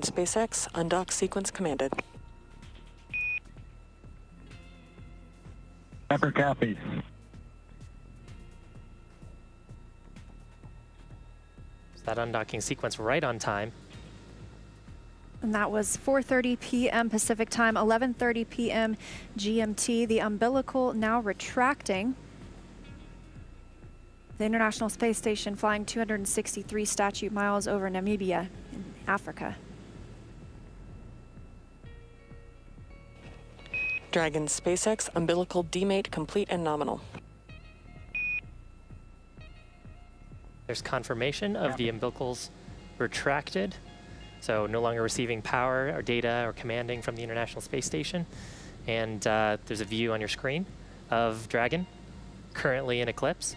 SpaceX, undock sequence commanded. Pepper copies. So that undocking sequence right on time. And that was 4:30 p.m. Pacific time, 11:30 p.m. GMT. The umbilical now retracting. The International Space Station flying 263 statute miles over Namibia in Africa. Dragon SpaceX, umbilical demate complete and nominal. There's confirmation of the umbilicals retracted, so no longer receiving power or data or commanding from the International Space Station. And there's a view on your screen of Dragon, currently in eclipse.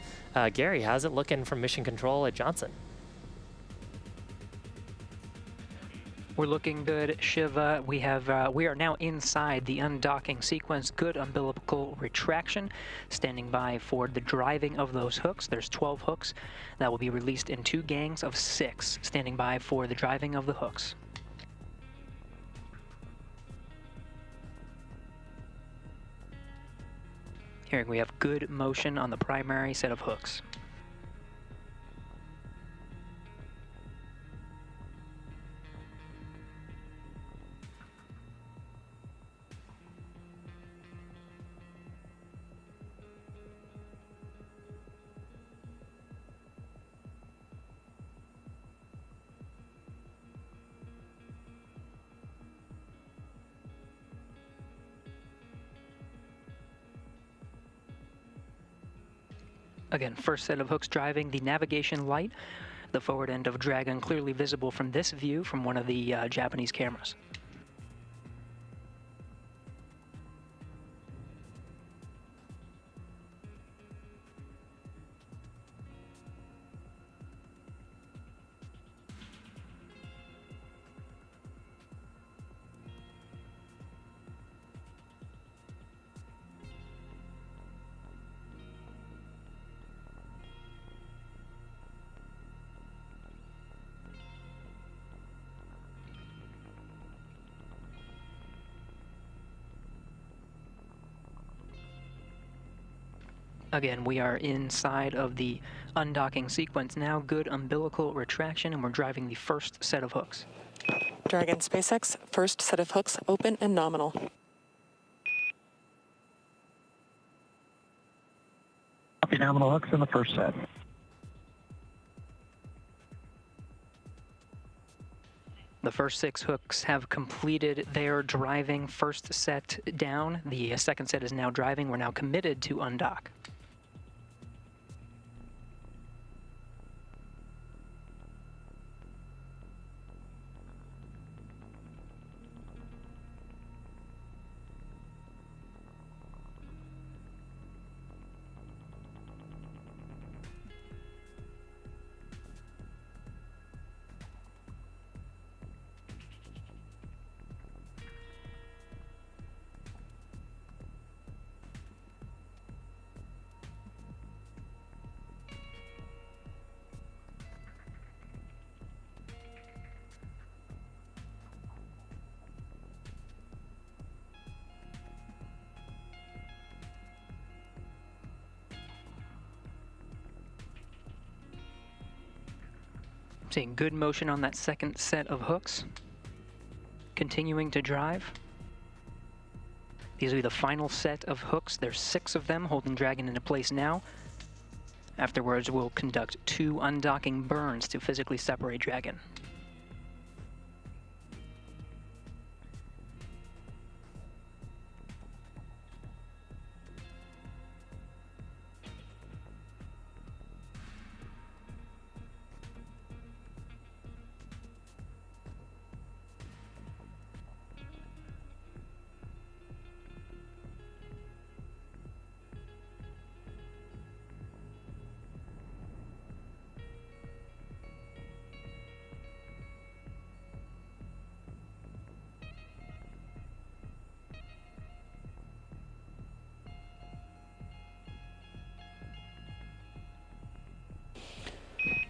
Gary, how's it looking from mission control at Johnson? We're looking good, Shiva. We are now inside the undocking sequence. Good umbilical retraction. Standing by for the driving of those hooks. There's 12 hooks that will be released in 2 gangs of 6. Standing by for the driving of the hooks. Here we have good motion on the primary set of hooks. Again, first set of hooks driving the navigation light. The forward end of Dragon clearly visible from this view from one of the Japanese cameras. Again, we are inside of the undocking sequence now. Good umbilical retraction, and we're driving the first set of hooks. Dragon SpaceX, first set of hooks open and nominal. Copy nominal hooks in the first set. The first 6 hooks have completed their driving. First set down. The second set is now driving. We're now committed to undock. Seeing good motion on that second set of hooks. Continuing to drive. These will be the final set of hooks. There's 6 of them holding Dragon into place now. Afterwards, we'll conduct 2 undocking burns to physically separate Dragon.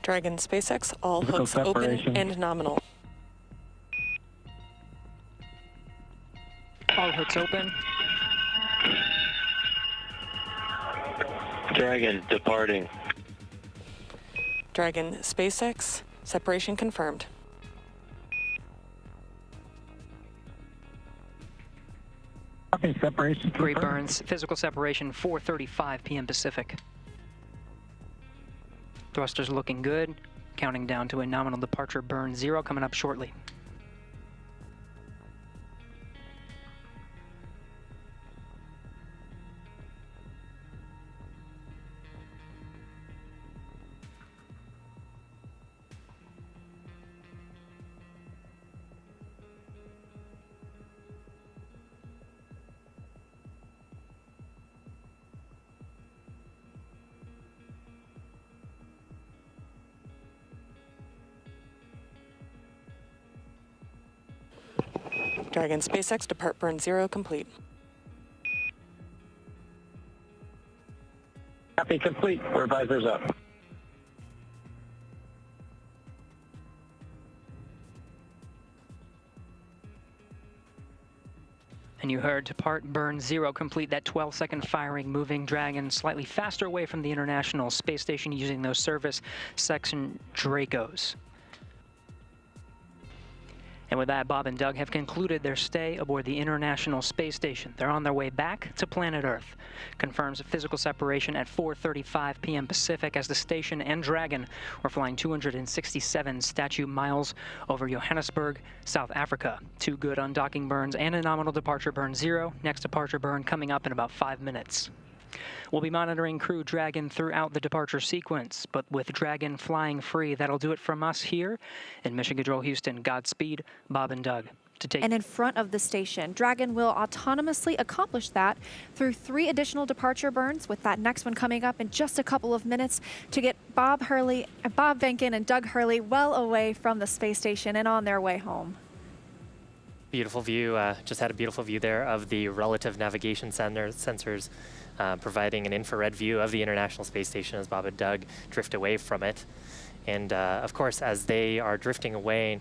Dragon SpaceX, all hooks open and nominal. hooks open. Dragon departing. Dragon, SpaceX, separation confirmed. Copy, separation Great confirmed. burns. Physical separation 4:35 p.m. Pacific. Thrusters looking good. Counting down to a nominal departure burn 0 coming up shortly. Dragon, SpaceX, depart burn 0 complete. Copy, complete. We're visors up. And you heard depart burn 0 complete, that 12-second firing, moving Dragon slightly faster away from the International Space Station using those service section Dracos. And with that, Bob and Doug have concluded their stay aboard the International Space Station. They're on their way back to planet Earth. Confirms physical separation at 4:35 p.m. Pacific as the station and Dragon were flying 267 statute miles over Johannesburg, South Africa. 2 good undocking burns and a nominal departure burn 0. Next departure burn coming up in about 5 minutes. We'll be monitoring Crew Dragon throughout the departure sequence, but with Dragon flying free, that'll do it from us here in Mission Control Houston. Godspeed, Bob and Doug. And in front of the station, Dragon will autonomously accomplish that through 3 additional departure burns, with that next one coming up in just a couple of minutes to get Bob Behnken and Doug Hurley well away from the space station and on their way home. Beautiful view. Just had a beautiful view there of the relative navigation sensors providing an infrared view of the International Space Station as Bob and Doug drift away from it. And of course, as they are drifting away,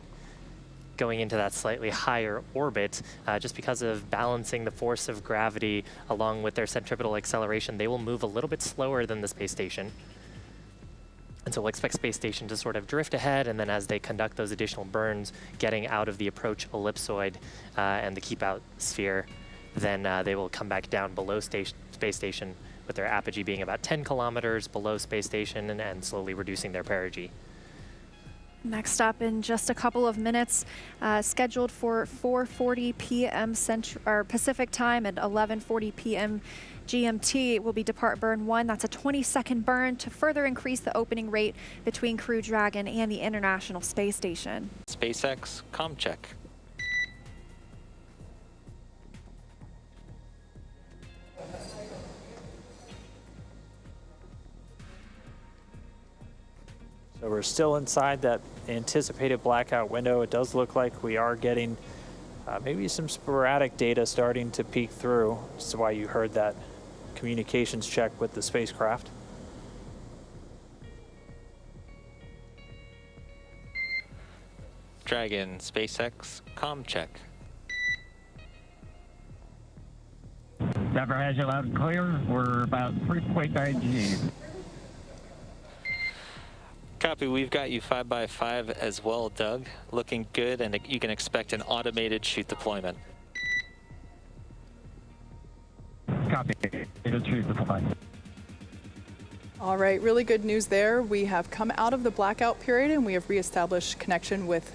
going into that slightly higher orbit, just because of balancing the force of gravity along with their centripetal acceleration, they will move a little bit slower than the space station. And so we'll expect space station to sort of drift ahead, and then as they conduct those additional burns, getting out of the approach ellipsoid and the keep out sphere, then they will come back down below space station with their apogee being about 10 kilometers below space station and slowly reducing their perigee. Next up in just a couple of minutes, scheduled for 4:40 p.m. Pacific time and 11:40 p.m. GMT will be depart burn 1. That's a 20-second burn to further increase the opening rate between Crew Dragon and the International Space Station. SpaceX, comm check. So we're still inside that anticipated blackout window. It does look like we are getting maybe some sporadic data starting to peek through. This is why you heard that communications check with the spacecraft. Dragon, SpaceX, comm check. Denver has you loud and clear. We're about 3.9 Gs. Copy, we've got you 5x5 as well, Doug. Looking good, and you can expect an automated chute deployment. Copy. All right, really good news there. We have come out of the blackout period and we have reestablished connection with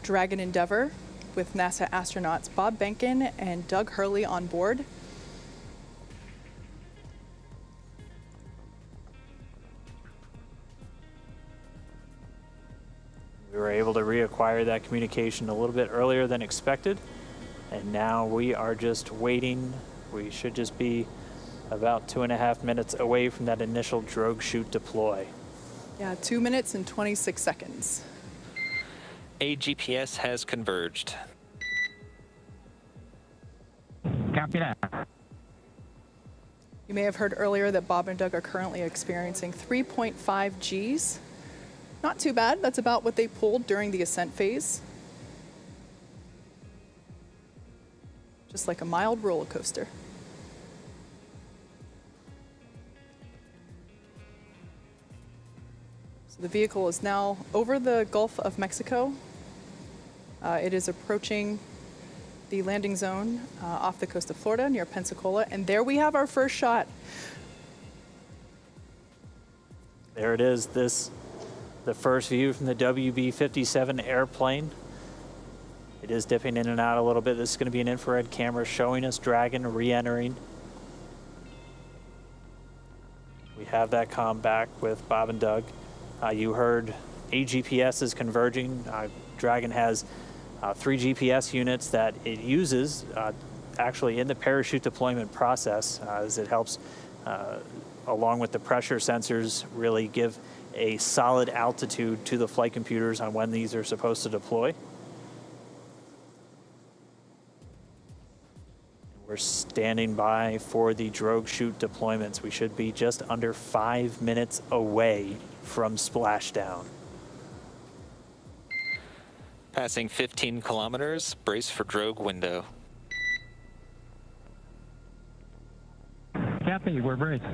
Dragon Endeavour with NASA astronauts Bob Behnken and Doug Hurley on board. We were able to reacquire that communication a little bit earlier than expected, and now we are just waiting. We should just be about 2.5 minutes away from that initial drogue chute deploy. Yeah, 2 minutes and 26 seconds. AGPS has converged. Copy that. You may have heard earlier that Bob and Doug are currently experiencing 3.5 Gs. Not too bad. That's about what they pulled during the ascent phase. just like a mild roller coaster. So the vehicle is now over the Gulf of Mexico. It is approaching the landing zone off the coast of Florida near Pensacola, and there we have our first shot. There it is, the first view from the WB-57 airplane. It is dipping in and out a little bit. This is going to be an infrared camera showing us Dragon re-entering. We have that comm back with Bob and Doug. You heard 8 GPS is converging. Dragon has 3 GPS units that it uses actually in the parachute deployment process as it helps, along with the pressure sensors, really give a solid altitude to the flight computers on when these are supposed to deploy. We're standing by for the drogue chute deployments. We should be just under 5 minutes away from splashdown. Passing 15 kilometers, brace for drogue window. Copy, we're braced.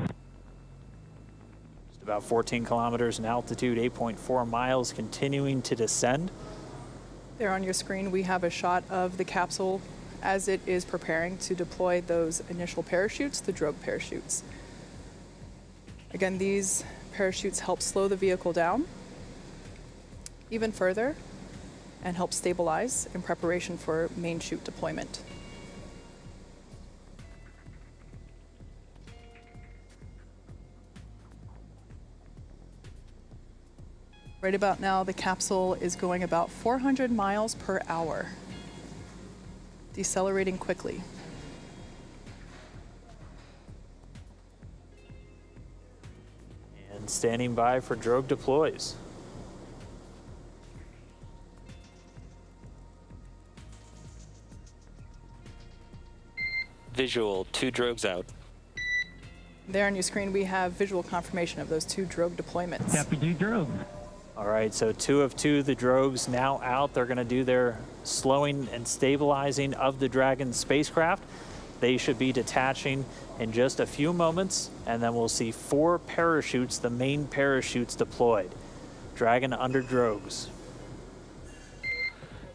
Just about 14 kilometers in altitude, 8.4 miles, continuing to descend. There on your screen, we have a shot of the capsule as it is preparing to deploy those initial parachutes, the drogue parachutes. Again, these parachutes help slow the vehicle down even further and help stabilize in preparation for main chute deployment. Right about now, the capsule is going about 400 miles per hour, decelerating quickly. And standing by for drogue deploys. Visual, 2 drogues out. There on your screen, we have visual confirmation of those 2 drogue deployments. Copy, 2 drogue. All right, so 2 of 2, the drogues now out. They're going to do their slowing and stabilizing of the Dragon spacecraft. They should be detaching in just a few moments, and then we'll see 4 parachutes, the main parachutes deployed. Dragon under drogues.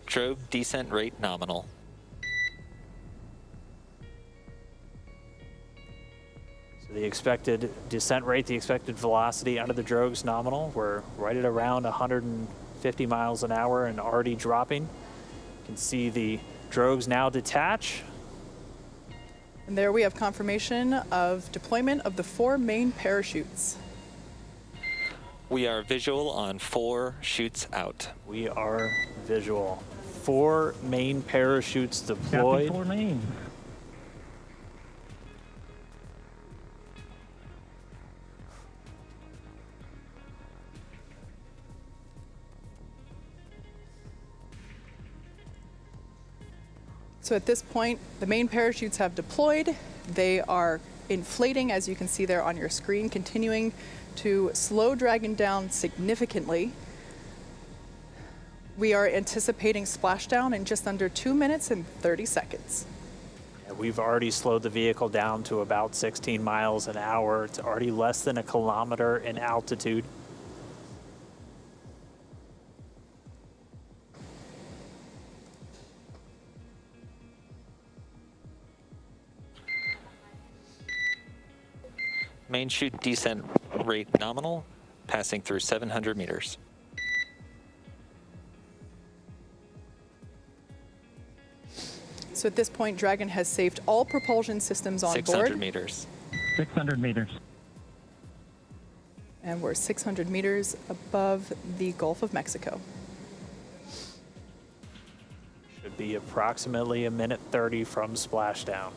Drogue descent rate nominal. So the expected descent rate, the expected velocity under the drogues nominal. We're right at around 150 miles an hour and already dropping. You can see the drogues now detach. And there we have confirmation of deployment of the 4 main parachutes. We are visual on 4 chutes out. We are visual. 4 main parachutes deployed. Copy, 4 main. So at this point, the main parachutes have deployed. They are inflating, as you can see there on your screen, continuing to slow Dragon down significantly. We are anticipating splashdown in just under 2 minutes and 30 seconds. We've already slowed the vehicle down to about 16 miles an hour. It's already less than 1 kilometer in altitude. Main chute descent rate nominal, passing through 700 meters. So at this point, Dragon has saved all propulsion systems on 600 board. meters. 600 meters. And we're 600 meters above the Gulf of Mexico. Should be approximately 1:30 from splashdown.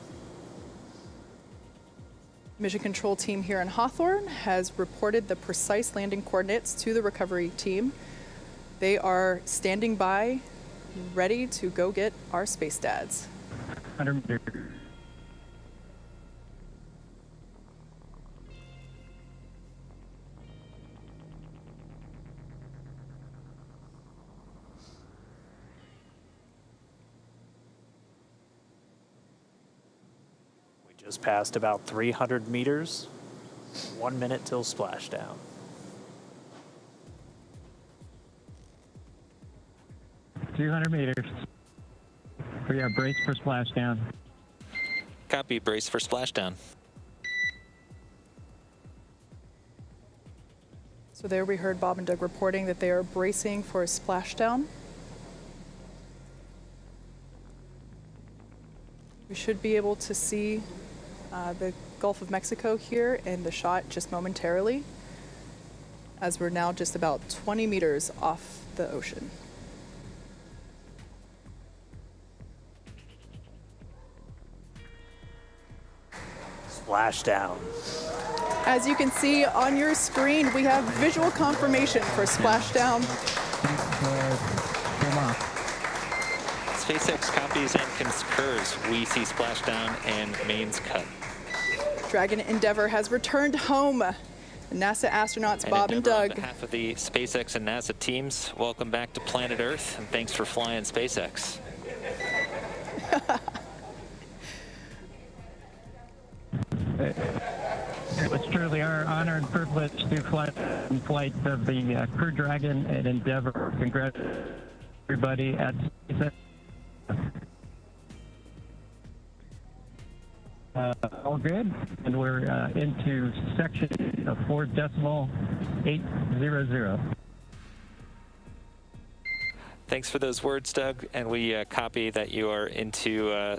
Mission control team here in Hawthorne has reported the precise landing coordinates to the recovery team. They are standing by, ready to go get our space dads. 100 meters. Just passed about 300 meters. 1 minute till splashdown. $200 meters. We are braced for splashdown. Copy, brace for splashdown. So there we heard Bob and Doug reporting that they are bracing for a splashdown. We should be able to see the Gulf of Mexico here in the shot just momentarily, as we're now just about 20 meters off the ocean. Splashdown. As you can see on your screen, we have visual confirmation for splashdown. SpaceX copies and concurs. We see splashdown and mains cut. Dragon Endeavour has returned home. NASA astronauts Bob and Endeavour, Doug. on behalf of the SpaceX and NASA teams, welcome back to planet Earth, and thanks for flying SpaceX. It was truly our honor and privilege to fly in flight of the Crew Dragon and Endeavour. Congrats, everybody at SpaceX. All good, and we're into section 4.800. Thanks for those words, Doug, and we copy that you are into